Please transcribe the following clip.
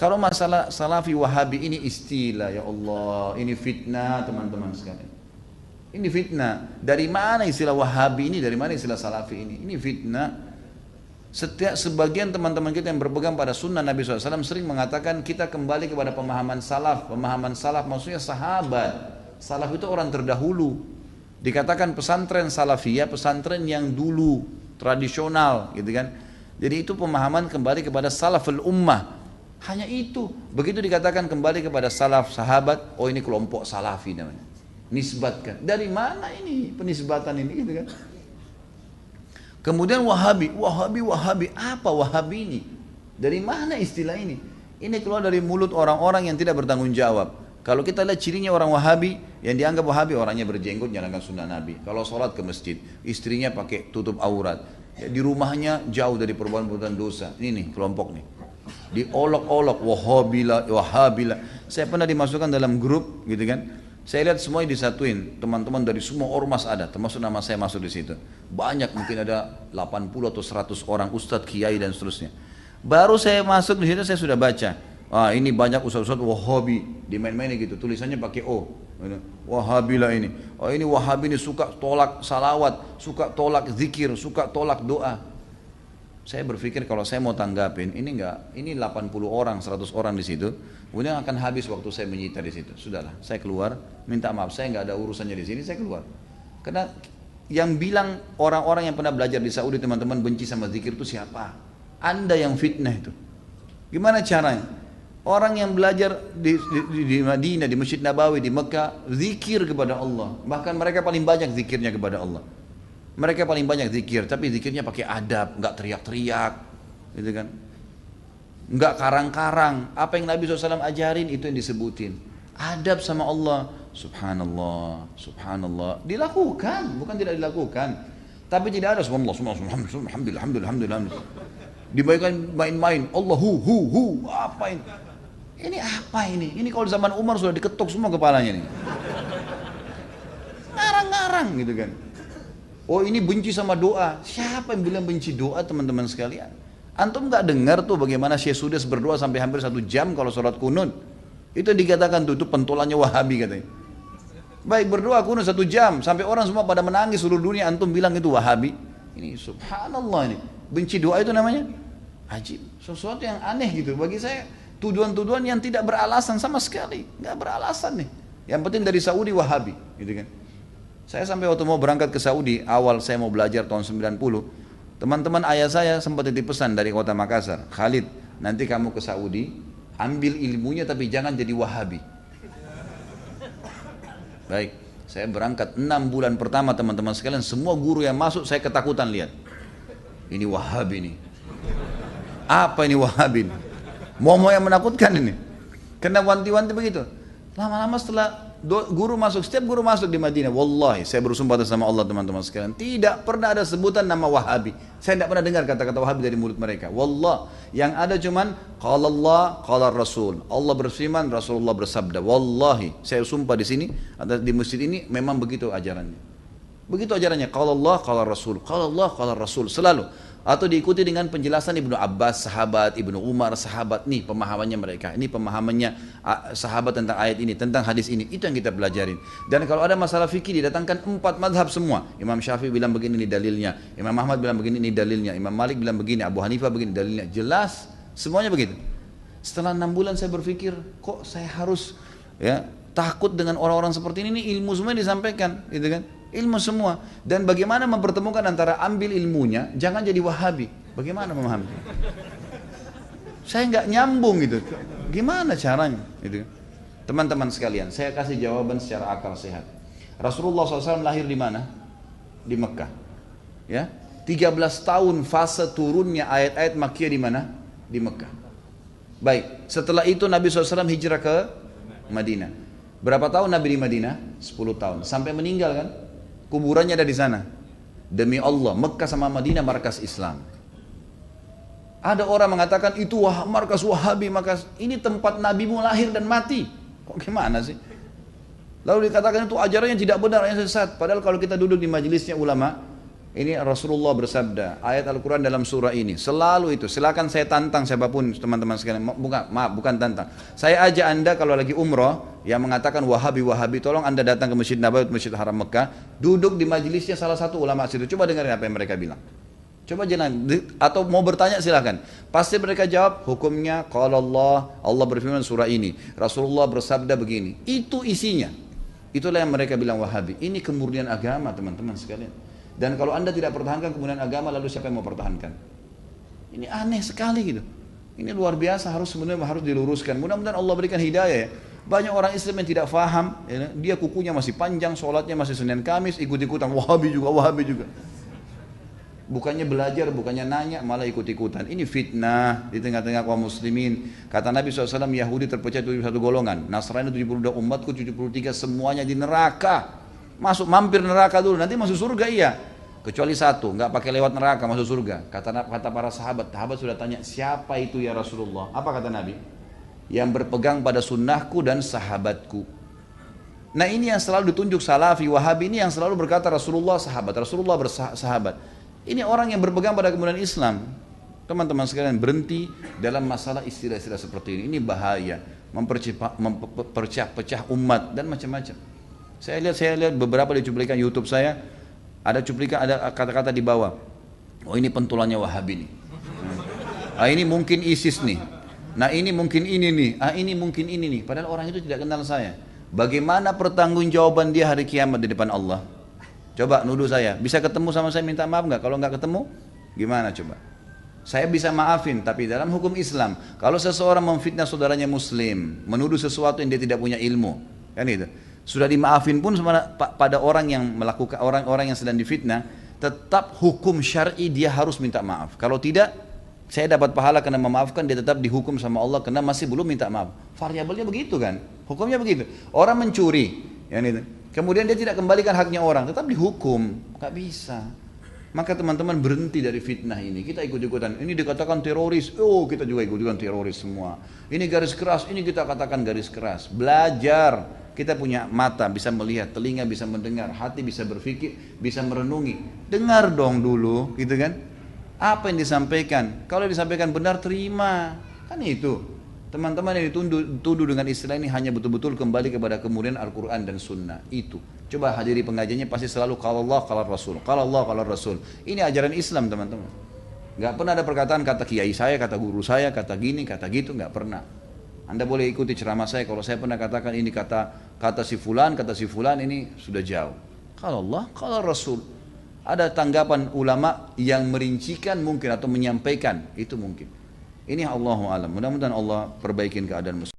Kalau masalah salafi wahabi ini istilah, ya Allah, ini fitnah teman-teman sekalian. Ini fitnah. Dari mana istilah wahabi ini, dari mana istilah salafi ini? Ini fitnah. Setiap sebagian teman-teman kita yang berpegang pada sunnah Nabi SAW sering mengatakan kita kembali kepada pemahaman salaf. Pemahaman salaf maksudnya sahabat. Salaf itu orang terdahulu. Dikatakan pesantren salafiyah, pesantren yang dulu, tradisional gitu kan. Jadi itu pemahaman kembali kepada salaful ummah. Hanya itu. Begitu dikatakan kembali kepada salaf sahabat, oh ini kelompok salafi namanya. Nisbatkan. Dari mana ini penisbatan ini gitu kan? Kemudian wahabi, apa wahabi ini? Dari mana istilah ini? Ini keluar dari mulut orang-orang yang tidak bertanggung jawab. Kalau kita lihat cirinya orang wahabi, yang dianggap wahabi orangnya berjenggot, jalankan sunnah Nabi. Kalau sholat ke masjid, istrinya pakai tutup aurat. Ya, di rumahnya jauh dari perbuatan dosa. Ini nih kelompok nih. Diolok-olok, wahabila. Saya pernah dimasukkan dalam grup gitu kan. Saya lihat semuanya disatuin, teman-teman dari semua ormas ada, termasuk nama saya masuk di situ. Banyak, mungkin ada 80 atau 100 orang ustadz, kiai dan seterusnya. Baru saya masuk di situ saya sudah baca. Ini banyak ustadz-ustadz wahabi, dimain-mainin gitu, tulisannya pakai O. Wahabilah ini. Oh ini wahabi ini suka tolak salawat, suka tolak zikir, suka tolak doa. Saya berpikir kalau saya mau tanggapin, ini 80 orang, 100 orang di situ, kemudian akan habis waktu saya menyita di situ. Sudahlah, saya keluar, minta maaf, saya nggak ada urusannya di sini, saya keluar. Karena yang bilang orang-orang yang pernah belajar di Saudi teman-teman benci sama zikir itu siapa? Anda yang fitnah itu. Gimana caranya? Orang yang belajar di Madinah, di Masjid Nabawi, di Mekah, zikir kepada Allah. Bahkan mereka paling banyak zikirnya kepada Allah. Mereka paling banyak zikir, tapi zikirnya pakai adab, nggak teriak-teriak, gitu kan? Nggak karang-karang. Apa yang Nabi SAW ajarin itu yang disebutin. Adab sama Allah, subhanallah, subhanallah. Dilakukan, bukan tidak dilakukan. Tapi tidak ada subhanallah, alhamdulillah. Dibayangkan main-main, Allah hu, apa ini? Ini apa ini? Ini kalau zaman Umar sudah diketuk semua kepalanya nih. Ngarang-ngarang gitu kan. Oh ini benci sama doa. Siapa yang bilang benci doa teman-teman sekalian? Antum nggak dengar tuh bagaimana Syekh Sudes berdoa sampai hampir 1 jam kalau sholat kunut? Itu dikatakan tuh itu pentolannya Wahabi katanya. Baik berdoa kunut 1 jam sampai orang semua pada menangis seluruh dunia. Antum bilang itu Wahabi? Ini subhanallah ini. Benci doa itu namanya? Ajib. Sesuatu yang aneh gitu. Bagi saya tuduhan-tuduhan yang tidak beralasan sama sekali. Nggak beralasan nih. Yang penting dari Saudi Wahabi, gitu kan? Saya sampai waktu mau berangkat ke Saudi, awal saya mau belajar tahun 90, teman-teman ayah saya sempat titip pesan dari kota Makassar, Khalid, nanti kamu ke Saudi, ambil ilmunya tapi jangan jadi Wahabi. Baik, saya berangkat 6 bulan pertama teman-teman sekalian, semua guru yang masuk saya ketakutan lihat. Ini Wahabi nih. Apa ini Wahabi nih? Mau yang menakutkan ini. Kena wanti-wanti begitu. Lama-lama setelah guru masuk, setiap guru masuk di Madinah, wallahi saya bersumpah atas nama Allah teman-teman sekalian, tidak pernah ada sebutan nama Wahabi. Saya tidak pernah dengar kata-kata Wahabi dari mulut mereka. Wallah, yang ada cuman qala Allah, qala Rasul. Allah berfirman, Rasulullah bersabda. Wallahi, saya sumpah di sini, di masjid ini memang begitu ajarannya. Begitu ajarannya, qala Allah, qala Rasul. Qala Allah, qala Rasul selalu. Atau diikuti dengan penjelasan Ibnu Abbas, sahabat, Ibnu Umar, sahabat. Nih pemahamannya mereka, ini pemahamannya sahabat tentang ayat ini, tentang hadis ini. Itu yang kita pelajarin. Dan kalau ada masalah fikih didatangkan 4 madhab semua. Imam Syafi'i bilang begini, ini dalilnya. Imam Ahmad bilang begini, ini dalilnya. Imam Malik bilang begini, Abu Hanifah begini, dalilnya. Jelas, semuanya begitu. Setelah 6 bulan saya berpikir, kok saya harus takut dengan orang-orang seperti ini? Ilmu semua disampaikan, gitu kan? Ilmu semua. Dan bagaimana mempertemukan antara ambil ilmunya, jangan jadi Wahabi. Bagaimana memahami? Saya nggak nyambung gitu. Gimana caranya? Gitu. Teman-teman sekalian, saya kasih jawaban secara akal sehat. Rasulullah SAW lahir di mana? Di Mekah. Ya, 13 tahun fase turunnya ayat-ayat Makkiyah di mana? Di Mekah. Baik, setelah itu Nabi SAW hijrah ke Madinah. Berapa tahun Nabi di Madinah? 10 tahun. Sampai meninggal kan? Kuburannya ada di sana. Demi Allah, Mekah sama Madinah markas Islam. Ada orang mengatakan itu markas Wahabi, markas ini tempat Nabimu lahir dan mati. Kok gimana sih? Lalu dikatakan itu ajarannya tidak benar, yang sesat. Padahal kalau kita duduk di majelisnya ulama, Ini Rasulullah bersabda, ayat Al-Quran dalam surah ini. Selalu itu, silakan saya tantang siapapun teman-teman sekalian. Bukan tantang. Saya ajak anda kalau lagi umroh, yang mengatakan Wahabi, tolong anda datang ke Masjid Nabawi, Masjid Haram Mekah, duduk di majelisnya salah satu ulama situ. Coba dengerin apa yang mereka bilang. Coba jalan, atau mau bertanya silakan. Pasti mereka jawab, hukumnya kalau Allah berfirman surah ini. Rasulullah bersabda begini. Itu isinya. Itulah yang mereka bilang Wahabi. Ini kemurnian agama teman-teman sekalian. Dan kalau anda tidak pertahankan kemudian agama, lalu siapa yang mau pertahankan? Ini aneh sekali gitu. Ini luar biasa, sebenarnya harus diluruskan. Mudah-mudahan Allah berikan hidayah ya. Banyak orang Islam yang tidak faham, ya, dia kukunya masih panjang, sholatnya masih Senin Kamis, ikut-ikutan Wahabi juga. Bukannya belajar, bukannya nanya, malah ikut-ikutan. Ini fitnah di tengah-tengah kaum muslimin. Kata Nabi SAW, Yahudi terpecah 71 golongan, Nasrani 72, umatku 73, semuanya di neraka. Mampir neraka dulu, nanti masuk surga iya. Kecuali satu, nggak pakai lewat neraka masuk surga. Kata para sahabat sudah tanya, siapa itu ya Rasulullah? Apa kata Nabi? Yang berpegang pada sunnahku dan sahabatku. Nah ini yang selalu ditunjuk Salafi, Wahabi, ini yang selalu berkata Rasulullah bersahabat. Ini orang yang berpegang pada kemudian Islam. Teman-teman sekalian, berhenti dalam masalah istilah-istilah seperti ini. Ini bahaya, memperpecah umat dan macam-macam. Saya lihat beberapa di cuplikan YouTube saya, ada kata-kata di bawah. Oh ini pentulannya Wahabi nih. Ini mungkin ISIS nih. Nah ini mungkin ini nih. Ini mungkin ini nih. Padahal orang itu tidak kenal saya. Bagaimana pertanggungjawaban dia hari kiamat di depan Allah? Coba nuduh saya. Bisa ketemu sama saya minta maaf nggak? Kalau nggak ketemu, gimana coba? Saya bisa maafin, tapi dalam hukum Islam, kalau seseorang memfitnah saudaranya Muslim, menuduh sesuatu yang dia tidak punya ilmu, kan itu. Sudah dimaafin pun pada orang yang melakukan, orang-orang yang sedang difitnah, tetap hukum syar'i dia harus minta maaf. Kalau tidak, saya dapat pahala karena memaafkan, dia tetap dihukum sama Allah karena masih belum minta maaf. Variabelnya begitu kan, hukumnya begitu. Orang mencuri, kemudian dia tidak kembalikan haknya orang, tetap dihukum, nggak bisa. Maka teman-teman berhenti dari fitnah ini. Kita ikut-ikutan, ini dikatakan teroris, oh kita juga ikut-ikutan teroris semua. Ini garis keras, ini kita katakan garis keras. Belajar. Kita punya mata bisa melihat, telinga bisa mendengar, hati bisa berpikir, bisa merenungi. Dengar dong dulu, gitu kan? Apa yang disampaikan? Kalau disampaikan benar, terima. Kan itu. Teman-teman yang dituduh dengan istilah ini hanya betul-betul kembali kepada kemudian Al-Quran dan Sunnah. Itu. Coba hadiri pengajiannya pasti selalu kalau Allah, kalau Rasul. Kalau Allah, kalau Rasul. Ini ajaran Islam teman-teman. Gak pernah ada perkataan kata kiai saya, kata guru saya, kata gini, kata gitu. Gak pernah. Anda boleh ikuti ceramah saya, kalau saya pernah katakan ini kata si fulan ini sudah jauh. Kalau Allah, kalau Rasul. Ada tanggapan ulama yang merincikan mungkin atau menyampaikan, itu mungkin. Ini Allahu a'lam. Mudah-mudahan Allah perbaikin keadaan muslim.